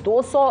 200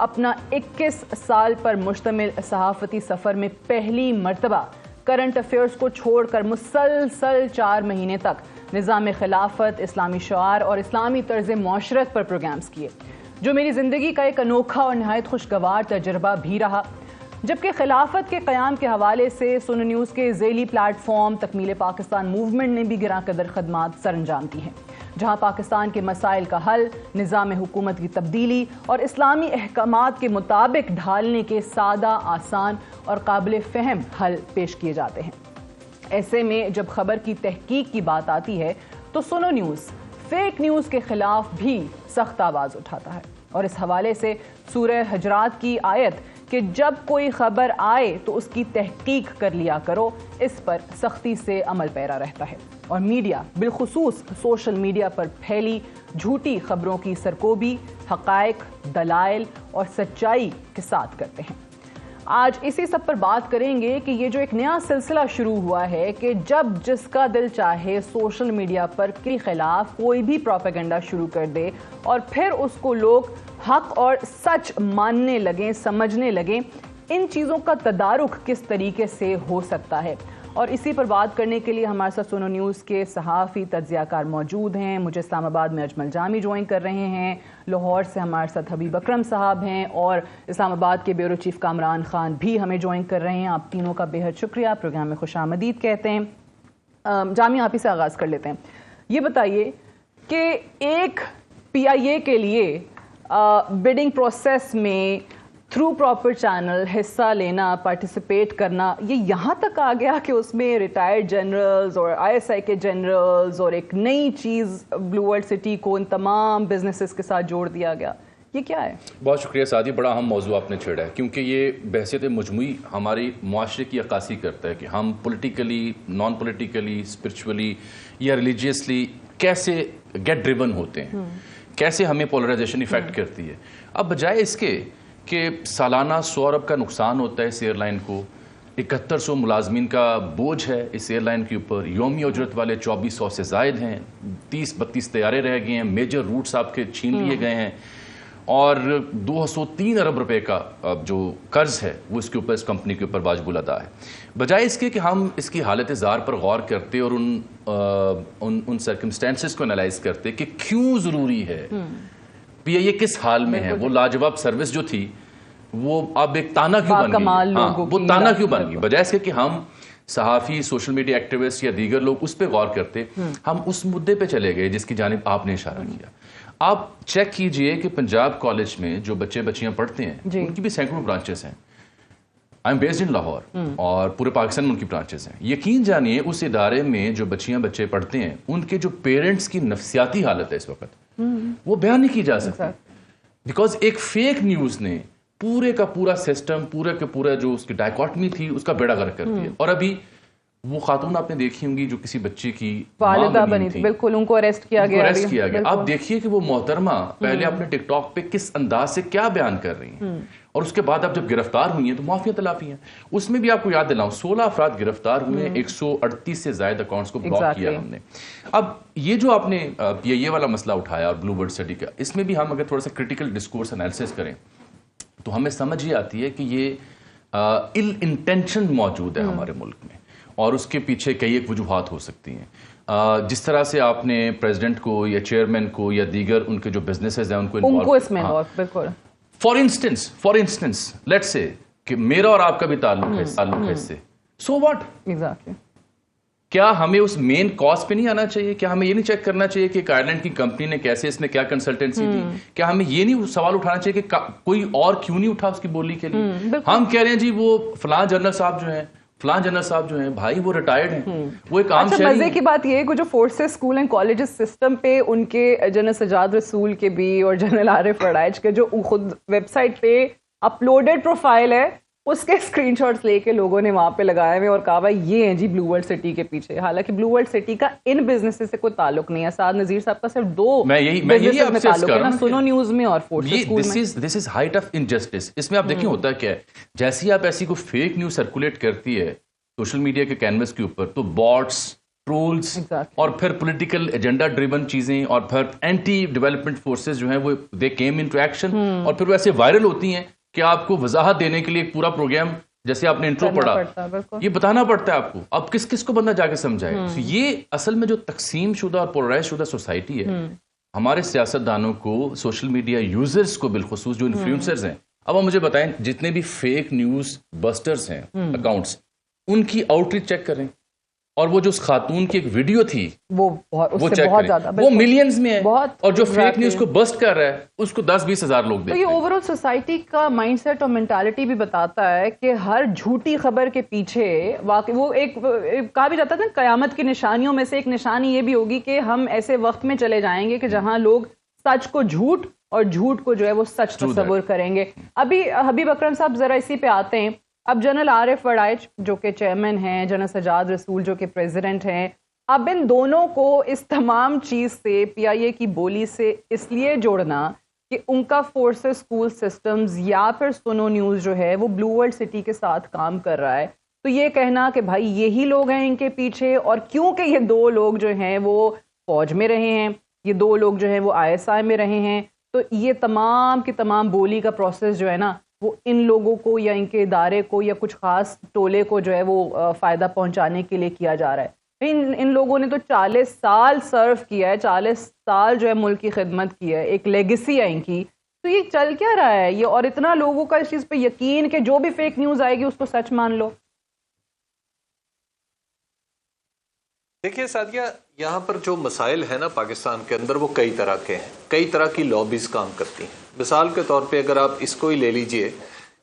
اپنا 21 سال پر مشتمل صحافتی سفر میں پہلی مرتبہ کرنٹ افیئرز کو چھوڑ کر مسلسل 4 مہینے تک نظام خلافت، اسلامی شعار اور اسلامی طرز معاشرت پر پروگرامز کیے، جو میری زندگی کا ایک انوکھا اور نہایت خوشگوار تجربہ بھی رہا۔ جبکہ خلافت کے قیام کے حوالے سے سونو نیوز کے ذیلی پلیٹ فارم تکمیل پاکستان موومنٹ نے بھی گراں قدر خدمات سر انجام دی ہیں، جہاں پاکستان کے مسائل کا حل، نظام حکومت کی تبدیلی اور اسلامی احکامات کے مطابق ڈھالنے کے سادہ، آسان اور قابل فہم حل پیش کیے جاتے ہیں۔ ایسے میں جب خبر کی تحقیق کی بات آتی ہے تو سونو نیوز فیک نیوز کے خلاف بھی سخت آواز اٹھاتا ہے، اور اس حوالے سے سورہ حجرات کی آیت کہ جب کوئی خبر آئے تو اس کی تحقیق کر لیا کرو، اس پر سختی سے عمل پیرا رہتا ہے، اور میڈیا بالخصوص سوشل میڈیا پر پھیلی جھوٹی خبروں کی سرکوبی حقائق، دلائل اور سچائی کے ساتھ کرتے ہیں۔ آج اسی سب پر بات کریں گے کہ یہ جو ایک نیا سلسلہ شروع ہوا ہے کہ جب جس کا دل چاہے سوشل میڈیا پر کے خلاف کوئی بھی پروپیگنڈا شروع کر دے اور پھر اس کو لوگ حق اور سچ ماننے لگیں، سمجھنے لگیں، ان چیزوں کا تدارک کس طریقے سے ہو سکتا ہے؟ اور اسی پر بات کرنے کے لیے ہمارے ساتھ سونو نیوز کے صحافی تجزیہ کار موجود ہیں۔ مجھے اسلام آباد میں اجمل جامی جوائن کر رہے ہیں، لاہور سے ہمارے ساتھ حبیب اکرم صاحب ہیں، اور اسلام آباد کے بیورو چیف کامران خان بھی ہمیں جوائن کر رہے ہیں۔ آپ تینوں کا بے حد شکریہ، پروگرام میں خوش آمدید کہتے ہیں۔ جامی، آپ ہی سے آغاز کر لیتے ہیں۔ یہ بتائیے کہ ایک PIA کے لیے بڈنگ پروسیس میں تھرو پراپر چینل حصہ لینا، پارٹیسپیٹ کرنا، یہ یہاں تک آ گیا کہ اس میں ریٹائرڈ جنرلز اور ISI کے جنرلز اور ایک نئی چیز بلو ورلڈ سٹی کو ان تمام بزنسز کے ساتھ جوڑ دیا گیا۔ یہ کیا ہے؟ بہت شکریہ سعدی، بڑا اہم موضوع آپ نے چھیڑا ہے، کیونکہ یہ بحثیت مجموعی ہماری معاشرے کی عکاسی کرتا ہے کہ ہم پولیٹیکلی، نان پولیٹیکلی، اسپرچولی یا ریلیجیسلی کیسے گیٹ ڈریون ہوتے ہیں، کیسے ہمیں پولرائزیشن افیکٹ کرتی ہے۔ اب بجائے اس کے کہ سالانہ 100 ارب کا نقصان ہوتا ہے اس ایئر لائن کو، 7100 ملازمین کا بوجھ ہے اس ایئر لائن کے اوپر، یومی اجرت والے 2400 سے زائد ہیں، 30-32 طیارے رہ گئے ہیں، میجر روٹس آپ کے چھین لیے گئے ہیں، اور 203 ارب روپے کا جو قرض ہے وہ اس کے اوپر، اس کمپنی کے اوپر واجب الادا ہے۔ بجائے اس کے کہ ہم اس کی حالت زار پر غور کرتے اور ان سرکمسٹانسز کو انالائز کرتے کہ کیوں ضروری ہے، PIA کس حال میں ہے، وہ لاجواب سروس جو تھی وہ اب ایک تانا کیوں بن گئی، وہ تانا کیوں بن گئی، بجائے اس کے کہ ہم صحافی، سوشل میڈیا ایکٹیوسٹ یا دیگر لوگ اس پہ غور کرتے، ہم اس مدے پہ چلے گئے جس کی جانب آپ نے اشارہ کیا۔ آپ چیک کیجئے کہ پنجاب کالج میں جو بچے بچیاں پڑھتے ہیں ان کی بھی سینکڑوں برانچز ہیں۔ I am based in Lahore, اور پورے پاکستان میں ان کی برانچز ہیں۔ یقین جانیے اس ادارے میں جو بچیاں بچے پڑھتے ہیں ان کے جو پیرنٹس کی نفسیاتی حالت ہے اس وقت، وہ بیان نہیں کی جا سکتی، بیکاز ایک فیک نیوز نے پورے کا پورا سسٹم، پورے کا پورا جو اس کی ڈائیکاٹمی تھی اس کا بیڑا غرق کر دیا۔ اور ابھی وہ خاتون آپ نے دیکھی ہوں گی جو کسی بچے کی والدہ بنی تھی، بالکل ان کو اریسٹ کیا گیا۔ آپ دیکھیے کہ وہ محترمہ پہلے اپنے ٹک ٹاک پہ کس انداز سے کیا بیان کر رہی ہیں، اور اس کے بعد اب جب گرفتار ہوئی ہیں تو معافیہ تلافی ہیں۔ اس میں بھی آپ کو یاد دلاؤں 16 افراد گرفتار ہوئے ہیں، 138 سے زائد اکاؤنٹس کو بلاک کیا ہم نے۔ اب یہ جو آپ نے PIA والا مسئلہ اٹھایا اور بلو ورلڈ سٹی کا، اس میں بھی ہم اگر تھوڑا سا کریٹیکل ڈسکورس انالیسس کریں تو ہمیں سمجھ یہ آتی ہے کہ یہ اِل انٹینشن موجود ہے ہمارے ملک میں، اور اس کے پیچھے کئی ایک وجوہات ہو سکتی ہیں۔ جس طرح سے آپ نے پریزیڈنٹ کو یا چیئرمین کو یا دیگر ان کے جو بزنسز ہیں ان کو بالکل، فار انسٹنس لیٹس سے کہ میرا اور آپ کا بھی تعلق ہے اس سے، سو واٹ، کیا ہمیں اس مین کاز پہ نہیں آنا چاہیے؟ کیا ہمیں یہ نہیں چیک کرنا چاہیے کہ آئرلینڈ کی کمپنی نے کیسے اس میں کیا کنسلٹنسی دی؟ کیا ہمیں یہ نہیں سوال اٹھانا چاہیے کہ کوئی اور کیوں نہیں اٹھا اس کی بولی کے لیے؟ ہم کہہ رہے ہیں جی وہ فلاں جنرل صاحب جو ہیں بھائی وہ ریٹائرڈ ہیں، وہ ایک عام شہری۔ مزے کی بات یہ ہے کہ جو forces school and colleges system پہ ان کے جنرل سجاد رسول کے بھی اور جنرل عارف رڑائچ کے جو خود ویب سائٹ پہ اپلوڈڈ پروفائل ہے اس کے اسکرین شاٹس لے کے لوگوں نے وہاں پہ لگائے ہوئے اور کہا بھائی یہ ہیں جی بلو ورلڈ سٹی کے پیچھے، حالانکہ بلو ورلڈ سٹی کا ان بزنس سے کوئی تعلق نہیں ہے۔ سعد نذیر صاحب کا صرف 2 بزنس میں تعلق ہے نا، سونو نیوز میں اور فورس اسکول میں۔ دس از ہائٹ آف انجسٹس۔ اس میں آپ دیکھیں ہوتا کیا ہے، جیسی آپ ایسی کوئی فیک نیوز سرکولیٹ کرتی ہے سوشل میڈیا کے کینوس کے اوپر تو باٹس، ٹرولز اور پھر پولیٹیکل ایجنڈا ڈریون چیزیں اور پھر اینٹی ڈیولپمنٹ فورسز جو ہیں وہ دے کیم انٹو ایکشن اور پھر ویسے وائرل ہوتی ہیں کہ آپ کو وضاحت دینے کے لیے ایک پورا پروگرام جیسے آپ نے انٹرو پڑھا یہ بتانا پڑتا ہے آپ کو. اب کس کس کو بندہ جا کے سمجھائے. یہ اصل میں جو تقسیم شدہ اور پولرائز شدہ سوسائٹی ہے, ہمارے سیاستدانوں کو, سوشل میڈیا یوزرز کو بالخصوص جو انفلوئنسرز ہیں, اب آپ مجھے بتائیں جتنے بھی فیک نیوز بسٹرز ہیں اکاؤنٹس, ان کی آؤٹ ریچ چیک کریں, اور وہ جو اس خاتون کی ایک ویڈیو تھی وہ چیک کریں, وہ ملینز میں ہے, اور جو فیک نیوز کو بسٹ کر رہا ہے اس کو 10-20 ہزار لوگ دیکھتے ہیں. تو یہ اوور آل سوسائٹی کا مائنڈ سیٹ اور مینٹالٹی بھی بتاتا ہے کہ ہر جھوٹی خبر کے پیچھے واقعی وہ ایک کہا بھی جاتا ہے نا, قیامت کی نشانیوں میں سے ایک نشانی یہ بھی ہوگی کہ ہم ایسے وقت میں چلے جائیں گے کہ جہاں لوگ سچ کو جھوٹ اور جھوٹ کو جو ہے وہ سچ تصور کریں گے. ابھی حبیب اکرم صاحب ذرا اسی پہ آتے ہیں. اب جنرل عارف وڑائچ جو کہ چیئرمین ہیں, جنرل سجاد رسول جو کہ پریزیڈنٹ ہیں, اب ان دونوں کو اس تمام چیز سے پی آئی اے کی بولی سے اس لیے جوڑنا کہ ان کا فورسز اسکول سسٹمز یا پھر سنو نیوز جو ہے وہ بلو ورلڈ سٹی کے ساتھ کام کر رہا ہے, تو یہ کہنا کہ بھائی یہی لوگ ہیں ان کے پیچھے, اور کیونکہ یہ دو لوگ جو ہیں وہ فوج میں رہے ہیں, یہ دو لوگ جو ہیں وہ ISI میں رہے ہیں, تو یہ تمام کی تمام بولی کا پروسیس جو ہے نا وہ ان لوگوں کو یا ان کے ادارے کو یا کچھ خاص ٹولے کو جو ہے وہ فائدہ پہنچانے کے لیے کیا جا رہا ہے. ان لوگوں نے تو 40 سال سرو کیا ہے, 40 سال جو ہے ملک کی خدمت کی ہے, ایک لیگیسی ہے ان کی, تو یہ چل کیا رہا ہے یہ, اور اتنا لوگوں کا اس چیز پہ یقین کہ جو بھی فیک نیوز آئے گی اس کو سچ مان لو. دیکھیے سعدیہ, یہاں پر جو مسائل ہیں نا پاکستان کے اندر وہ کئی طرح کے ہیں, کئی طرح کی لابیز کام کرتی ہیں. مثال کے طور پہ اگر آپ اس کو ہی لے لیجئے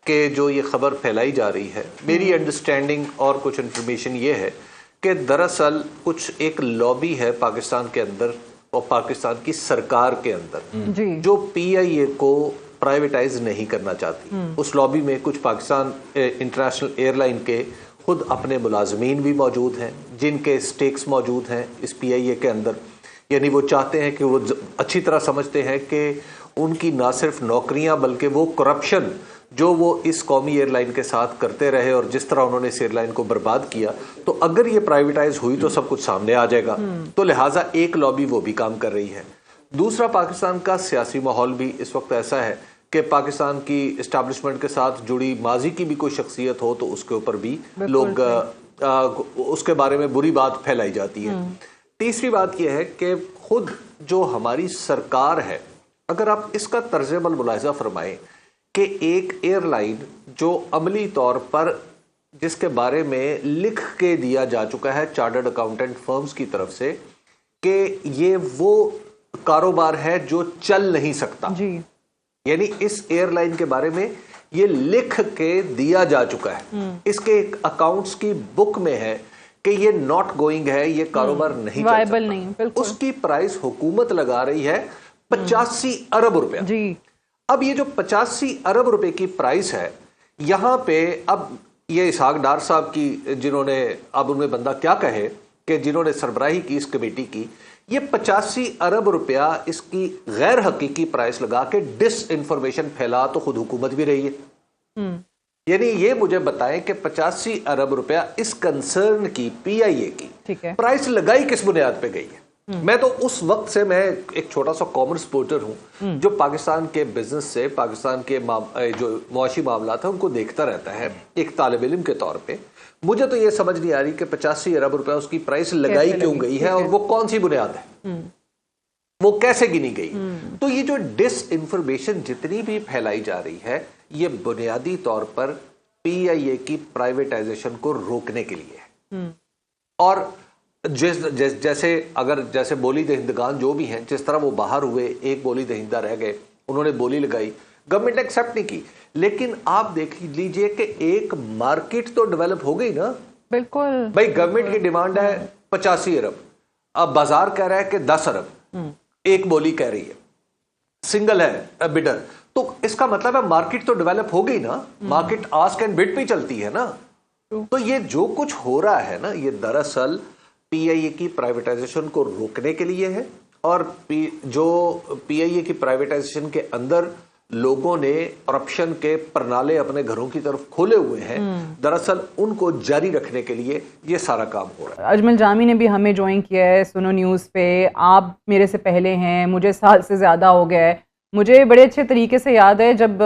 کہ جو یہ خبر پھیلائی جا رہی ہے, میری انڈرسٹینڈنگ اور کچھ انفارمیشن یہ ہے کہ دراصل کچھ ایک لابی ہے پاکستان کے اندر اور پاکستان کی سرکار کے اندر جو PIA کو پرائیویٹائز نہیں کرنا چاہتی. اس لابی میں کچھ پاکستان انٹرنیشنل ایئر لائن کے خود اپنے ملازمین بھی موجود ہیں جن کے سٹیکس موجود ہیں اس PIA کے اندر. یعنی وہ چاہتے ہیں کہ وہ اچھی طرح سمجھتے ہیں کہ ان کی نہ صرف نوکریاں بلکہ وہ کرپشن جو وہ اس قومی ایئر لائن کے ساتھ کرتے رہے اور جس طرح انہوں نے اس ایئر لائن کو برباد کیا, تو اگر یہ پرائیویٹائز ہوئی تو سب کچھ سامنے آ جائے گا. تو لہٰذا ایک لابی وہ بھی کام کر رہی ہے. دوسرا, پاکستان کا سیاسی ماحول بھی اس وقت ایسا ہے کہ پاکستان کی اسٹیبلشمنٹ کے ساتھ جڑی ماضی کی بھی کوئی شخصیت ہو تو اس کے اوپر بھی لوگ اس کے بارے میں بری بات پھیلائی جاتی ہے. تیسری بات یہ ہے کہ خود جو ہماری سرکار ہے, اگر آپ اس کا طرز عمل ملاحظہ فرمائیں کہ ایک ایئر لائن جو عملی طور پر جس کے بارے میں لکھ کے دیا جا چکا ہے چارٹرڈ اکاؤنٹنٹ فرمز کی طرف سے کہ یہ وہ کاروبار ہے جو چل نہیں سکتا, یعنی اس ایئر لائن کے بارے میں یہ لکھ کے دیا جا چکا ہے, اس کے اکاؤنٹس کی بک میں ہے کہ یہ ناٹ گوئنگ ہے, یہ کاروبار نہیں چل سکتا. اس کی پرائز حکومت لگا رہی ہے 85 ارب روپیہ. اب یہ جو 85 ارب روپے کی پرائز ہے, یہاں پہ اب یہ اسحاق ڈار صاحب کی جنہوں نے, اب ان میں بندہ کیا کہے کہ جنہوں نے سربراہی کی اس کمیٹی کی, یہ 85 ارب روپیہ اس کی غیر حقیقی پرائز لگا کے ڈس انفارمیشن پھیلا تو خود حکومت بھی رہی ہے. یعنی یہ مجھے بتائیں کہ 85 ارب روپیہ اس کنسرن کی PIA کی پرائز لگائی کس بنیاد پہ گئی ہے. میں تو اس وقت سے, میں ایک چھوٹا سا کامرس رپورٹر ہوں جو پاکستان کے بزنس سے, پاکستان کے جو معاشی معاملات ہیں ان کو دیکھتا رہتا ہے ایک طالب علم کے طور پہ. مجھے تو یہ سمجھ نہیں آ رہی کہ 85 ارب روپے اس کی پرائس لگائی کیوں گئی ہے اور وہ کون سی بنیاد ہے, وہ کیسے گنی گئی. تو یہ جو ڈس انفارمیشن جتنی بھی پھیلائی جا رہی ہے یہ بنیادی طور پر PIA کی پرائیویٹائزیشن کو روکنے کے لیے ہے. اور جیسے بولی دہندگان جو بھی ہیں, جس طرح وہ باہر ہوئے, ایک بولی دہندہ رہ گئے, انہوں نے بولی لگائی, گورنمنٹ ایکسپٹ نہیں کی, لیکن آپ دیکھ لیجئے کہ ایک مارکیٹ تو ڈیولپ ہو گئی نا. بالکل بھائی, گورنمنٹ کی ڈیمانڈ ہے 85 ارب, اب بازار کہہ رہا ہے کہ 10 ارب, ایک بولی کہہ رہی ہے, سنگل ہے بڈر, تو اس کا مطلب ہے مارکیٹ تو ڈیولپ ہو گئی نا. مارکیٹ آسک اینڈ بڈ پہ چلتی ہے نا. تو یہ جو کچھ ہو رہا ہے نا, یہ دراصل PIA کی پرائیویٹائزیشن کو روکنے کے لیے ہے. اور جو PIA کی پرائیویٹائزیشن کے اندر لوگوں نے کرپشن کے پرنالے اپنے گھروں کی طرف کھولے ہوئے ہیں، دراصل ان کو جاری رکھنے کے لیے یہ سارا کام ہو رہا ہے۔ اجمل جامی نے بھی ہمیں جوائن کیا ہے سنو نیوز پہ، آپ میرے سے پہلے ہیں، مجھے سال سے زیادہ ہو گیا ہے۔ مجھے بڑے اچھے طریقے سے یاد ہے جب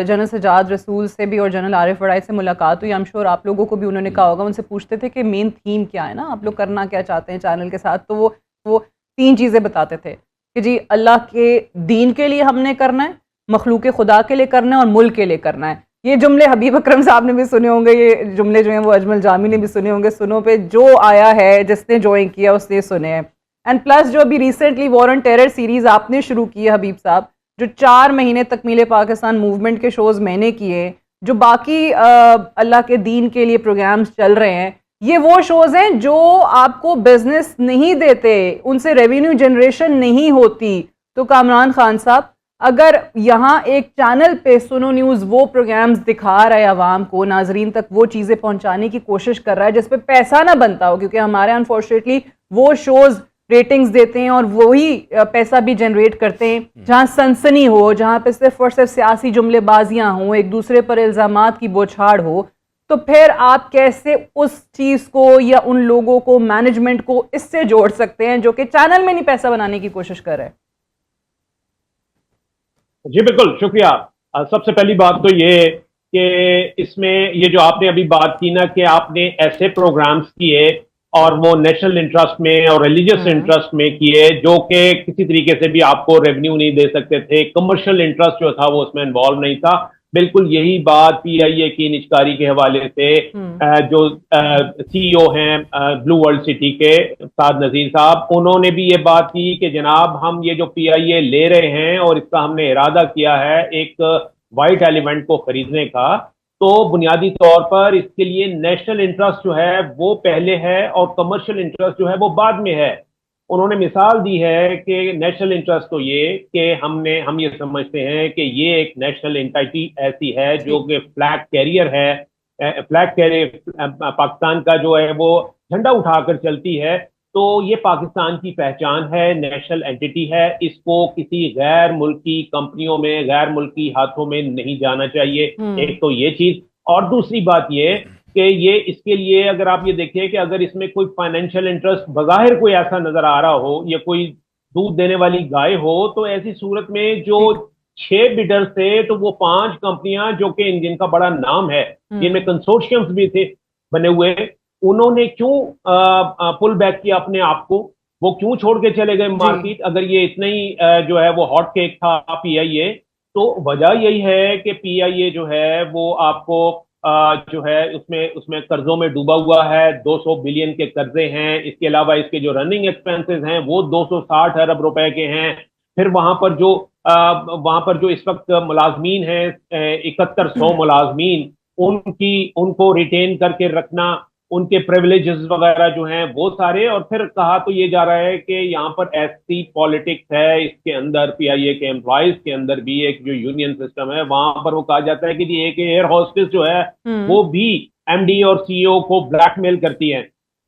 جنرل سجاد رسول سے بھی اور جنرل عارف وڑائی سے ملاقات ہوئی، I'm sure آپ لوگوں کو بھی انہوں نے کہا ہوگا، ان سے پوچھتے تھے کہ مین تھیم کیا ہے نا، آپ لوگ کرنا کیا چاہتے ہیں چینل کے ساتھ، تو وہ 3 چیزیں بتاتے تھے کہ جی اللہ کے دین کے لیے ہم نے کرنا ہے، مخلوق خدا کے لیے کرنا ہے، اور ملک کے لیے کرنا ہے۔ یہ جملے حبیب اکرم صاحب نے بھی سنے ہوں گے، یہ جملے جو ہیں وہ اجمل جامی نے بھی سنے ہوں گے، سنو پہ جو آیا ہے جس نے جوائن کیا اس نے سنے ہیں۔ اینڈ پلس جو ابھی recently war on terror series آپ نے شروع کی ہے حبیب صاحب، جو 4 مہینے تکمیل پاکستان موومنٹ کے شوز میں نے کیے، جو باقی اللہ کے دین کے لیے پروگرامز چل رہے ہیں، یہ وہ شوز ہیں جو آپ کو بزنس نہیں دیتے، ان سے ریونیو جنریشن نہیں ہوتی۔ تو کامران خان صاحب، اگر یہاں ایک چینل پہ سنو نیوز وہ پروگرامز دکھا رہا ہے عوام کو، ناظرین تک وہ چیزیں پہنچانے کی کوشش کر رہا ہے جس پہ پیسہ نہ بنتا ہو، کیونکہ ہمارے انفارچونیٹلی وہ شوز ریٹنگز دیتے ہیں اور وہی پیسہ بھی جنریٹ کرتے ہیں جہاں سنسنی ہو، جہاں پہ صرف اور صرف سیاسی جملے بازیاں ہوں، ایک دوسرے پر الزامات کی بوچھاڑ ہو، تو پھر آپ کیسے اس چیز کو یا ان لوگوں کو، مینجمنٹ کو اس سے جوڑ سکتے ہیں جو کہ چینل میں نہیں پیسہ بنانے کی کوشش کر رہے ہیں؟ جی بالکل، شکریہ۔ سب سے پہلی بات تو یہ کہ اس میں یہ جو آپ نے ابھی بات کی نا کہ آپ نے ایسے پروگرامز کیے اور وہ نیشنل انٹرسٹ میں اور ریلیجس انٹرسٹ میں کیے جو کہ کسی طریقے سے بھی آپ کو ریونیو نہیں دے سکتے تھے، کمرشل انٹرسٹ جو تھا وہ اس میں انوالو نہیں تھا۔ بالکل یہی بات پی آئی اے کی نجکاری کے حوالے سے جو سی ای او ہیں بلو ورلڈ سٹی کے سعد نذیر صاحب، انہوں نے بھی یہ بات کی کہ جناب ہم یہ جو پی آئی اے لے رہے ہیں اور اس کا ہم نے ارادہ کیا ہے ایک وائٹ ایلیمنٹ کو خریدنے کا، تو بنیادی طور پر اس کے لیے نیشنل انٹرسٹ جو ہے وہ پہلے ہے اور کمرشل انٹرسٹ جو ہے وہ بعد میں ہے۔ انہوں نے مثال دی ہے کہ نیشنل انٹرسٹ تو یہ کہ ہم یہ سمجھتے ہیں کہ یہ ایک نیشنل انٹائٹی ایسی ہے جو کہ فلیگ کیریئر ہے، فلیگ کیریئر پاکستان کا جو ہے وہ جھنڈا اٹھا کر چلتی ہے، تو یہ پاکستان کی پہچان ہے، نیشنل اینٹی ہے، اس کو کسی غیر ملکی کمپنیوں میں، غیر ملکی ہاتھوں میں نہیں جانا چاہیے۔ ایک تو یہ چیز، اور دوسری بات یہ کہ یہ اس کے لیے اگر آپ یہ دیکھیں کہ اگر اس میں کوئی فائنینشیل انٹرسٹ بظاہر کوئی ایسا نظر آ رہا ہو یا کوئی دودھ دینے والی گائے ہو، تو ایسی صورت میں جو 6 بیڈر تھے تو وہ 5 کمپنیاں جو کہ جن کا بڑا نام ہے، جن میں کنسورشیمز بھی تھے بنے ہوئے، انہوں نے کیوں پل بیک کیا اپنے آپ کو؟ وہ کیوں چھوڑ کے چلے گئے مارکیٹ اگر یہ اتنا ہی جو ہے وہ ہاٹ کیک تھا پی آئی اے؟ تو وجہ یہی ہے کہ پی آئی اے جو ہے وہ آپ کو جو ہے اس میں قرضوں میں ڈوبا ہوا ہے، 200 بلین کے قرضے ہیں، اس کے علاوہ اس کے جو رننگ ایکسپینسز ہیں وہ 260 ارب روپے کے ہیں۔ پھر وہاں پر جو اس وقت ملازمین ہیں 7100 ملازمین، ان کو ریٹین کر کے رکھنا، ان کے پریولیجز وغیرہ جو ہیں وہ سارے، اور پھر کہا تو یہ جا رہا ہے کہ یہاں پر ایسی پالیٹکس ہے اس کے اندر، پی آئی اے کے امپلائیز کے اندر بھی ایک جو یونین سسٹم ہے وہاں پر وہ کہا جاتا ہے کہ جی ایک ایئر ہوسٹس جو ہے وہ بھی ایم ڈی اور سی او کو بلیک میل کرتی ہیں۔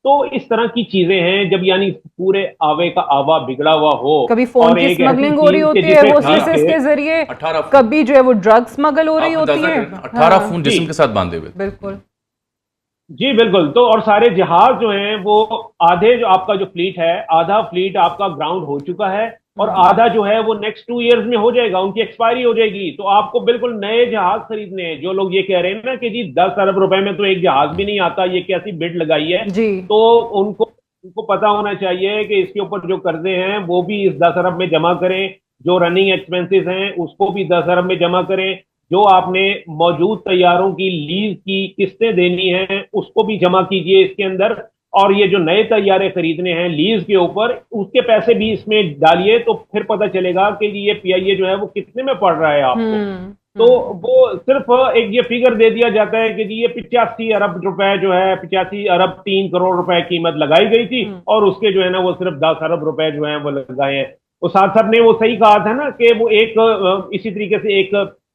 تو اس طرح کی چیزیں ہیں جب یعنی پورے آوے کا آوا بگڑا ہوا ہو، کبھی فون کی سمگلنگ ہو رہی ہوتی ہے وہ سیسز کے ذریعے، کبھی جو ہے وہ ڈرگ سمگل ہو رہی ہوتی ہے، 18 فون جسم کے ساتھ باندھے ہوئے۔ بالکل جی بالکل۔ تو اور سارے جہاز جو ہیں وہ آدھے، جو آپ کا جو فلیٹ ہے آدھا فلیٹ آپ کا گراؤنڈ ہو چکا ہے اور آدھا جو ہے وہ نیکسٹ 2 ایئرز میں ہو جائے گا، ان کی ایکسپائری ہو جائے گی۔ تو آپ کو بالکل نئے جہاز خریدنے ہیں۔ جو لوگ یہ کہہ رہے ہیں نا کہ جی 10 ارب روپے میں تو ایک جہاز بھی نہیں آتا، یہ کیسی بڈ لگائی ہے، تو ان کو پتا ہونا چاہیے کہ اس کے اوپر جو قرضے ہیں وہ بھی اس 10 ارب میں جمع کریں، جو رننگ ایکسپینسز ہیں اس کو بھی 10 ارب میں جمع کریں، جو آپ نے موجود طیاروں کی لیز کی قسطیں دینی ہیں اس کو بھی جمع کیجئے اس کے اندر، اور یہ جو نئے طیارے خریدنے ہیں لیز کے اوپر اس کے پیسے بھی اس میں ڈالیے، تو پھر پتہ چلے گا کہ یہ پی آئی اے جو ہے وہ کتنے میں پڑ رہا ہے آپ کو۔ تو وہ صرف ایک یہ فگر دے دیا جاتا ہے کہ جی یہ 85 ارب روپے جو ہے 85 ارب 3 کروڑ روپے قیمت لگائی گئی تھی اور اس کے جو ہے نا وہ صرف 10 ارب روپے جو ہیں وہ لگائے ہیں۔ اساد صاحب نے وہ صحیح کہا تھا نا کہ وہ ایک اسی طریقے سے ایک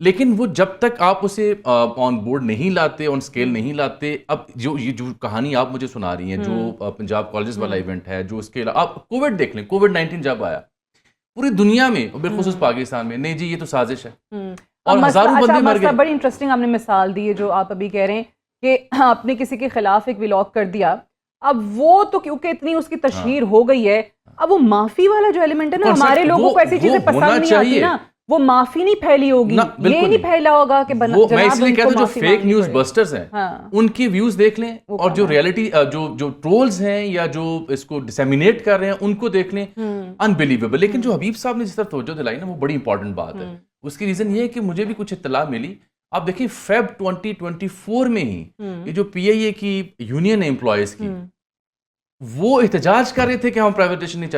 لیکن وہ جب تک آپ اسے آن بورڈ نہیں لاتے، آن اسکیل نہیں لاتے. اب یہ جو کہانی آپ مجھے سنا رہی ہیں، جو پنجاب کالجز والا ایونٹ ہے، جو اس کے آپ کووڈ دیکھ لیں، کووڈ-19 جب آیا پوری دنیا میں اور بالخصوص پاکستان میں، نہیں جی یہ تو سازش ہے اور ہزاروں بندے مر گئے. بڑی انٹرسٹنگ آپ نے مثال دی ہے جو آپ ابھی کہہ رہے ہیں کہ آپ نے کسی کے خلاف ایک ولاگ کر دیا، اب وہ تو کیونکہ اتنی اس کی تشہیر ہو گئی ہے، اب وہ معافی والا جو ایلیمنٹ ہے نا، ہمارے لوگوں کو ایسی چیزیں پسند نہیں آتی نا، وہ معافی نہیں پھیلی ہوگی، یہ نہیں پھیلا ہوگا کہ میں اس لیے کہتا ہوں جو فیک نیوز بسٹرز ہیں ان کی ویوز دیکھ لیں، اور جو ریئلٹی جو ٹرولز ہیں یا جو اس کو ڈسیمینیٹ کر رہے ہیں ان کو دیکھ لیں. انبلیویبل. لیکن جو حبیب صاحب نے جس طرح توجہ دلائی نا، وہ بڑی امپورٹنٹ بات ہے. اس کی ریزن یہ ہے کہ مجھے بھی کچھ اطلاع ملی. آپ دیکھیں فیب 2024 میں ہی یہ جو پی آئی اے کی یونین ہے امپلائیز کی، وہ احتجاج کر رہے تھے کہ ہم پرائیویٹیشن نہیں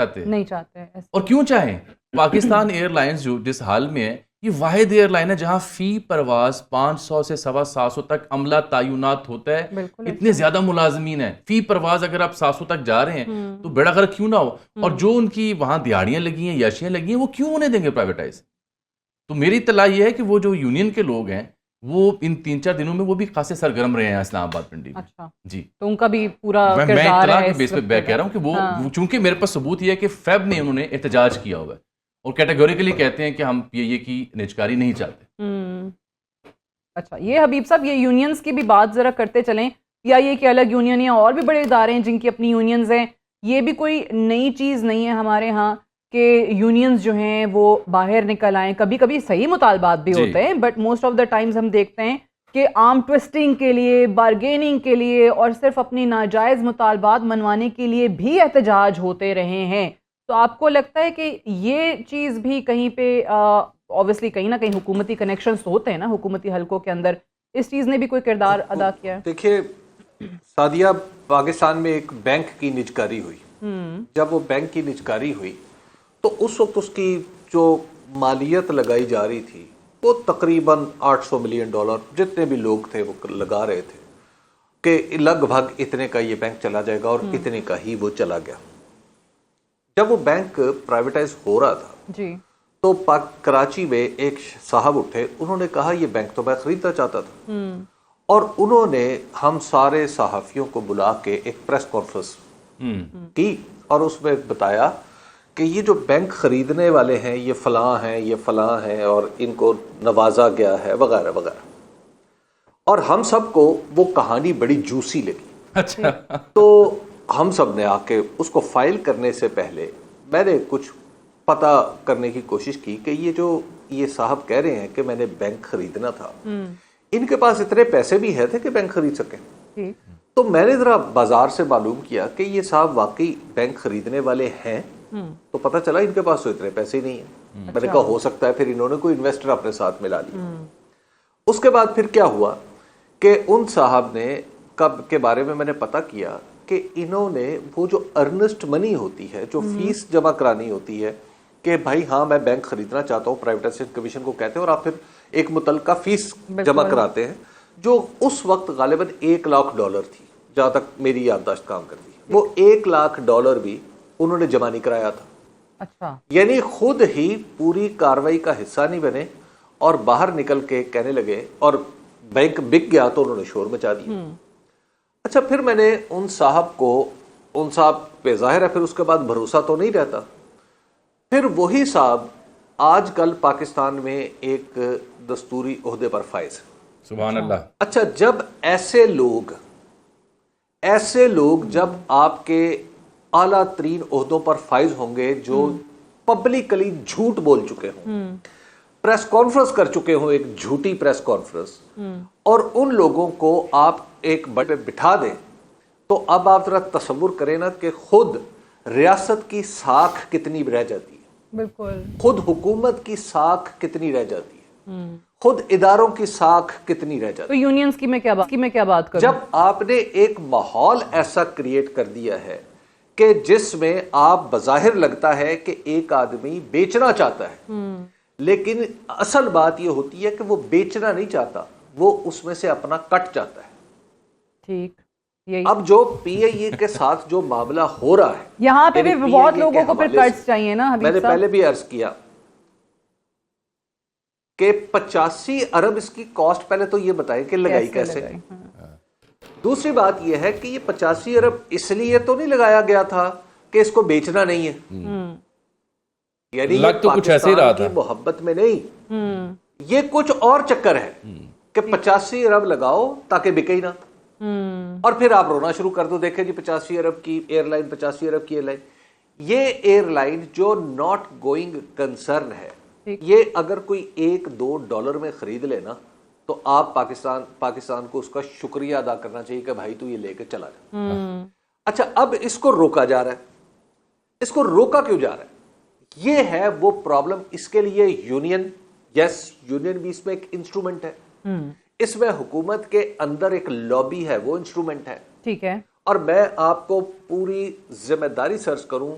چاہتے. اور کیوں چاہیں؟ پاکستان ایئر لائنز جو جس حال میں ہے، یہ واحد ایئر لائن ہے جہاں فی پرواز 500 سے 750 تک عملہ تعینات ہوتا ہے. اتنے زیادہ ملازمین ہیں، فی پرواز اگر آپ 700 تک جا رہے ہیں تو بیڑا غرق کیوں نہ ہو. اور جو ان کی وہاں دیہڑیاں لگی ہیں، یاشیاں لگی ہیں، وہ کیوں انہیں دیں گے پرائیویٹائز؟ تو میری اطلاع یہ ہے کہ وہ جو یونین کے لوگ ہیں وہ ان 3-4 دنوں میں وہ بھی خاصے سرگرم رہے ہیں اسلام آباد پنڈی میں. اچھا جی، تو ان کا بھی پورا میں اطلاع کے بیس پہ کہہ رہا ہوں کہ وہ چونکہ میرے پاس ثبوت یہ ہے کہ فیب نے انہوں نے احتجاج کیا ہوا ہے اور کیٹیگوریکلی کہتے ہیں کہ ہم پی اے کی نجکاری نہیں چاہتے. اچھا، یہ حبیب صاحب یہ یونینز کی بھی بات ذرا کرتے چلیں. پی آئی اے کے الگ یونین ہیں اور بھی بڑے ادارے ہیں جن کی اپنی یونینز ہیں. یہ بھی کوئی نئی چیز نہیں ہے ہمارے ہاں کہ یونینز جو ہیں وہ باہر نکل آئیں. کبھی کبھی صحیح مطالبات بھی ہوتے ہیں، but most of the times ہم دیکھتے ہیں کہ آرم ٹوسٹنگ کے لیے، بارگیننگ کے لیے اور صرف اپنی ناجائز مطالبات منوانے کے لیے بھی احتجاج ہوتے رہے ہیں. تو آپ کو لگتا ہے کہ یہ چیز بھی کہیں پہ obviously کہیں نہ کہیں حکومتی کنیکشنز ہوتے ہیں نا حکومتی حلقوں کے اندر، اس چیز نے بھی کوئی کردار ادا کیا ہے؟ دیکھیے سعدیہ، پاکستان میں ایک بینک کی نجکاری ہوئی. جب وہ بینک کی نجکاری ہوئی تو اس وقت اس کی جو مالیت لگائی جا رہی تھی وہ تقریباً $800 ملین، جتنے بھی لوگ تھے وہ لگا رہے تھے کہ لگ بھگ اتنے کا یہ بینک چلا جائے گا، اور اتنے کا ہی وہ چلا گیا. جب وہ بینک پرائیویٹائز ہو رہا تھا جی تو کراچی میں ایک صاحب اٹھے، انہوں نے کہا یہ بینک تو میں خریدنا چاہتا تھا، اور انہوں نے ہم سارے صحافیوں کو بلا کے ایک پریس کانفرنس کی اور اس میں بتایا کہ یہ جو بینک خریدنے والے ہیں یہ فلاں ہیں، یہ فلاں ہیں، اور ان کو نوازا گیا ہے وغیرہ وغیرہ. اور ہم سب کو وہ کہانی بڑی جوسی لگی. اچھا، تو ہم سب نے آ کے اس کو فائل کرنے سے پہلے میں نے کچھ پتہ کرنے کی کوشش کی کہ یہ جو یہ صاحب کہہ رہے ہیں کہ میں نے بینک خریدنا تھا، ان کے پاس اتنے پیسے بھی ہے تھے کہ بینک خرید سکیں. تو میں نے ذرا بازار سے معلوم کیا کہ یہ صاحب واقعی بینک خریدنے والے ہیں، تو پتہ چلا ان کے پاس تو اتنے پیسے نہیں ہیں. میں نے کہا ہو سکتا ہے پھر انہوں نے کوئی انویسٹر اپنے ساتھ ملا لیا. اس کے بعد پھر کیا ہوا کہ ان صاحب نے کے بارے میں نے پتہ کیا کہ انہوں نے وہ جو ارنسٹ منی ہوتی ہے، جو فیس جمع کرانی ہوتی ہے کہ بھائی ہاں میں بینک خریدنا چاہتا ہوں، پرائیویٹائزیشن کمیشن کو کہتے ہیں، اور آپ پھر ایک متعلقہ فیس جمع کراتے ہیں، جو اس وقت غالباً $1 لاکھ تھی جہاں تک میری یادداشت کام کرتی ہے. وہ $1 لاکھ بھی انہوں نے جمع نہیں کرایا تھا. اچھا، یعنی خود ہی پوری کاروائی کا حصہ نہیں بنے اور باہر نکل کے کہنے لگے، اور بینک بک گیا تو انہوں نے شور مچا دیا. اچھا، پھر میں نے ان صاحب پہ ظاہر ہے پھر اس کے بعد بھروسہ تو نہیں رہتا. پھر وہی صاحب آج کل پاکستان میں ایک دستوری عہدے پر فائز ہے. سبحان اللہ. اچھا، جب ایسے لوگ جب آپ کے اعلیٰ ترین عہدوں پر فائز ہوں گے، جو پبلکلی جھوٹ بول چکے ہوں، پریس کانفرنس کر چکے ہوں، ایک جھوٹی پریس کانفرنس، اور ان لوگوں کو آپ ایک بڑے پہ بٹھا دیں، تو اب آپ ذرا تصور کریں نا کہ خود ریاست کی ساکھ کتنی رہ جاتی ہے، بالکل خود حکومت کی ساکھ کتنی رہ جاتی ہے، خود اداروں کی ساکھ کتنی رہ جاتی ہے. تو یونینز کی میں کیا بات کروں؟ جب آپ نے ایک ماحول ایسا کریٹ کر دیا ہے کہ جس میں آپ بظاہر لگتا ہے کہ ایک آدمی بیچنا چاہتا ہے، لیکن اصل بات یہ ہوتی ہے کہ وہ بیچنا نہیں چاہتا، وہ اس میں سے اپنا کٹ چاہتا ہے. ٹھیک. اب جو پی اے اے کے ساتھ جو معاملہ ہو رہا ہے، یہاں پہ بھی بہت لوگوں کو پھر کٹس چاہیے نا. میں نے پہلے بھی عرض کیا کہ 85 ارب اس کی کاسٹ، پہلے تو یہ بتائیں کہ لگائی کیسے. دوسری بات یہ ہے کہ یہ 85 ارب اس لیے تو نہیں لگایا گیا تھا کہ اس کو بیچنا نہیں ہے، یعنی یہ پاکستان کی محبت میں نہیں، یہ کچھ اور چکر ہے کہ 85 ارب لگاؤ تاکہ بکے ہی نہ، اور پھر آپ رونا شروع کر دو. دیکھیں جی 85 ارب کی ایئر لائن، 85 ارب کی ایئر لائن. یہ ایئر لائن جو ناٹ گوئنگ کنسرن ہے، یہ اگر کوئی $1-2 میں خرید لینا تو آپ پاکستان کو اس کا شکریہ ادا کرنا چاہیے کہ بھائی تو یہ لے کے چلا جائے. اچھا، اب اس کو روکا جا رہا ہے. اس کو روکا کیوں جا رہا ہے؟ یہ ہے وہ پرابلم. اس کے لیے یونین، یونین بھی اس میں ایک انسٹرومنٹ ہے. اس میں حکومت کے اندر ایک لابی ہے، وہ انسٹرومنٹ ہے. ٹھیک ہے. اور میں آپ کو پوری ذمہ داری سرچ کروں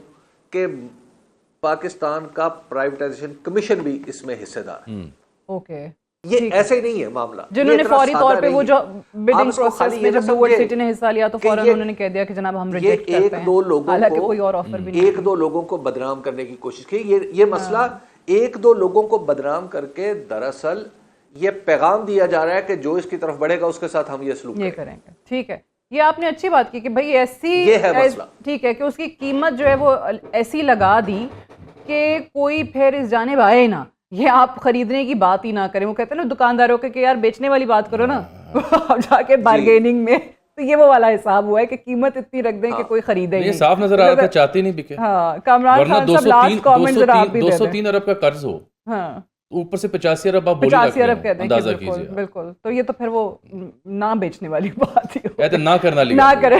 کہ پاکستان کا پرائیویٹائزیشن کمیشن بھی اس میں حصے دار ہے. اوکے، یہ ایسے ہی نہیں ہے معاملہ. جنہوں نے فوری طور پہ وہ جو بیڈنگ پروسیس میں جب بلو ورلڈ سٹی نے حصہ لیا تو فوراً انہوں نے کہہ دیا کہ جناب ہم ریجیکٹ کرتے ہیں، حالانکہ کوئی اور آفر بھی نہیں. ایک دو لوگوں کو بدنام کرنے کی کوشش کی. یہ مسئلہ 1-2 لوگوں کو بدنام کر کے دراصل یہ پیغام دیا جا رہا ہے کہ جو اس کی طرف بڑھے گا اس کے ساتھ ہم یہ سلوک کریں گے. ٹھیک ہے، یہ آپ نے اچھی بات کی کہ بھائی ایسی، ٹھیک ہے، کہ اس کی قیمت جو ہے وہ ایسی لگا دی کہ کوئی پھر اس جانب آئے نہ، یہ آپ خریدنے کی بات ہی نہ کریں. وہ کہتے ہیں نا دکانداروں کے کہ یار بیچنے والی بات کرو نا، اب جا کے بارگیننگ میں. تو یہ وہ والا حساب ہوا ہے کہ قیمت اتنی رکھ دیں کہ کوئی خریدے ہی نہیں. صاف نظر آ رہا تھا چاہتے نہیں بکے. ہاں، کامران خان صاحب لاسٹ کامنٹ ذرا آپ بھی دے دیں. 203 ارب کا قرض ہو، ہاں، اوپر سے 85 ارب آپ بولی رکھ رہے ہیں، اندازہ کیجئے. بالکل. تو یہ تو پھر وہ نہ بیچنے والی بات ہی کہتے نہ کرنا لیا، نہ کریں.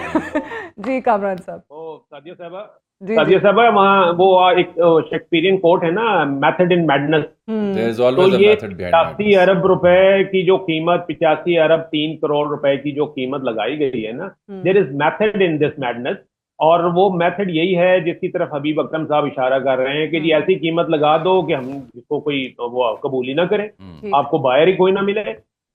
جی کامران صاحب. سادیہ صاحبہ، وہاں وہ ایک شیکسپیرین کوٹ ہے نا، میتھڈ ان میڈنس. تو یہ 85 ارب روپے کی جو قیمت، 85 ارب 3 کروڑ روپے کی جو قیمت لگائی گئی ہے نا، دیر is method in this madness. اور وہ میتھڈ یہی ہے جس کی طرف حبیب اکرم صاحب اشارہ کر رہے ہیں کہ جی ایسی قیمت لگا دو کہ ہم جس کو کوئی وہ قبول ہی نہ کرے، آپ کو بائر ہی کوئی نہ ملے.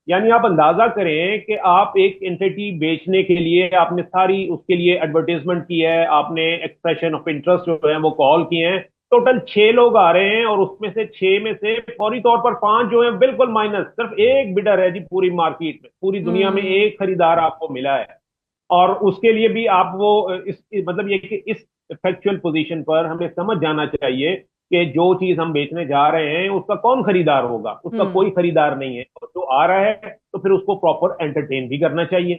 یعنی آپ اندازہ کریں کہ آپ ایک انٹیٹی بیچنے کے لیے آپ نے ساری اس کے لیے ایڈورٹیزمنٹ کی ہے، آپ نے ایکسپریشن آف انٹرسٹ جو ہے وہ کال کیے ہیں. ٹوٹل 6 لوگ آ رہے ہیں اور اس میں سے 6 میں سے فوری طور پر 5 جو ہیں بالکل مائنس. صرف ایک بڈر ہے جی پوری مارکیٹ میں، پوری دنیا میں ایک خریدار آپ کو ملا ہے. اور اس کے لیے بھی آپ وہ مطلب یہ کہ اس فیکچوئل پوزیشن پر ہمیں سمجھ جانا چاہیے کہ جو چیز ہم بیچنے جا رہے ہیں اس کا کون خریدار ہوگا. اس کا کوئی خریدار نہیں ہے. جو آ رہا ہے تو پھر اس کو پراپر انٹرٹین بھی کرنا چاہیے.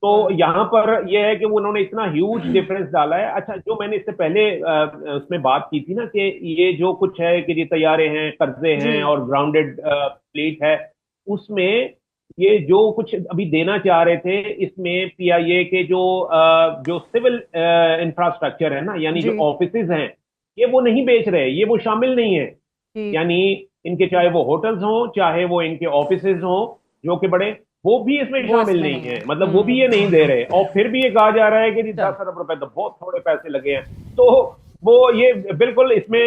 تو یہاں پر یہ ہے کہ انہوں نے اتنا ہیوج ڈفرنس ڈالا ہے. اچھا، جو میں نے اس سے پہلے اس میں بات کی تھی نا کہ یہ جو کچھ ہے کہ یہ طیارے ہیں، قرضے ہیں اور گراؤنڈڈ فلیٹ ہے، اس میں یہ جو کچھ ابھی دینا چاہ رہے تھے اس میں پی آئی اے کے جو سول انفراسٹرکچر ہے نا، یعنی جو آفیسز ہیں، یہ وہ نہیں بیچ رہے، یہ وہ شامل نہیں ہے. یعنی ان کے چاہے وہ ہوٹلز ہوں، چاہے وہ ان کے آفیسز ہوں جو کہ بڑے، وہ بھی اس میں شامل نہیں ہے. مطلب وہ بھی یہ نہیں دے رہے. اور پھر بھی یہ کہا جا رہا ہے کہ 10 ارب روپے تو بہت تھوڑے پیسے لگے ہیں. تو وہ یہ بالکل اس میں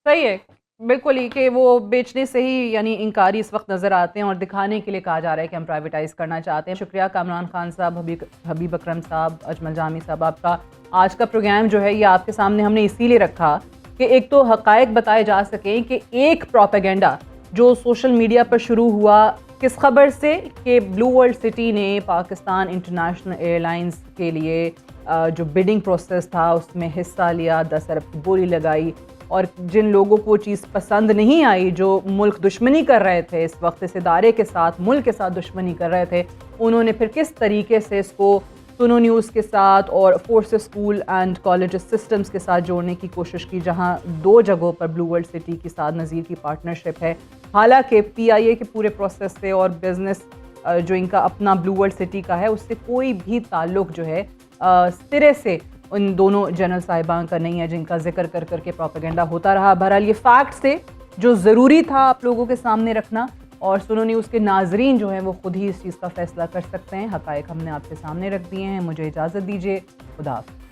صحیح ہے، بالکل ہی کہ وہ بیچنے سے ہی یعنی انکاری اس وقت نظر آتے ہیں اور دکھانے کے لیے کہا جا رہا ہے کہ ہم پرائیویٹائز کرنا چاہتے ہیں. شکریہ کامران خان صاحب، حبیب اکرم صاحب، اجمل جامی صاحب. آپ کا آج کا پروگرام جو ہے یہ آپ کے سامنے ہم نے اسی لیے رکھا کہ ایک تو حقائق بتائے جا سکیں کہ ایک پروپیگنڈا جو سوشل میڈیا پر شروع ہوا کس خبر سے کہ بلو ورلڈ سٹی نے پاکستان انٹرنیشنل ایئر لائنز کے لیے جو بیڈنگ پروسیس تھا اس میں حصہ لیا، 10 ارب کی بولی لگائی، اور جن لوگوں کو وہ چیز پسند نہیں آئی، جو ملک دشمنی کر رہے تھے اس وقت، اس ادارے کے ساتھ، ملک کے ساتھ دشمنی کر رہے تھے، انہوں نے پھر کس طریقے سے اس کو سنو نیوز کے ساتھ اور force school and college systems کے ساتھ جوڑنے کی کوشش کی، جہاں 2 جگہوں پر بلو ورلڈ سٹی کے ساتھ نظیر کی پارٹنرشپ ہے. حالانکہ پی آئی اے کے پورے پروسیس سے اور بزنس جو ان کا اپنا بلو ورلڈ سٹی کا ہے اس سے کوئی بھی تعلق جو ہے سرے سے ان دونوں جنرل صاحبان کا نہیں ہے جن کا ذکر کر کر کے پروپیگنڈا ہوتا رہا. بہرحال یہ فیکٹ سے جو ضروری تھا آپ لوگوں کے سامنے رکھنا، اور سنو نیوز کے ناظرین جو ہیں وہ خود ہی اس چیز کا فیصلہ کر سکتے ہیں. حقائق ہم نے آپ کے سامنے رکھ دیے ہیں. مجھے اجازت دیجیے، خدا حافظ.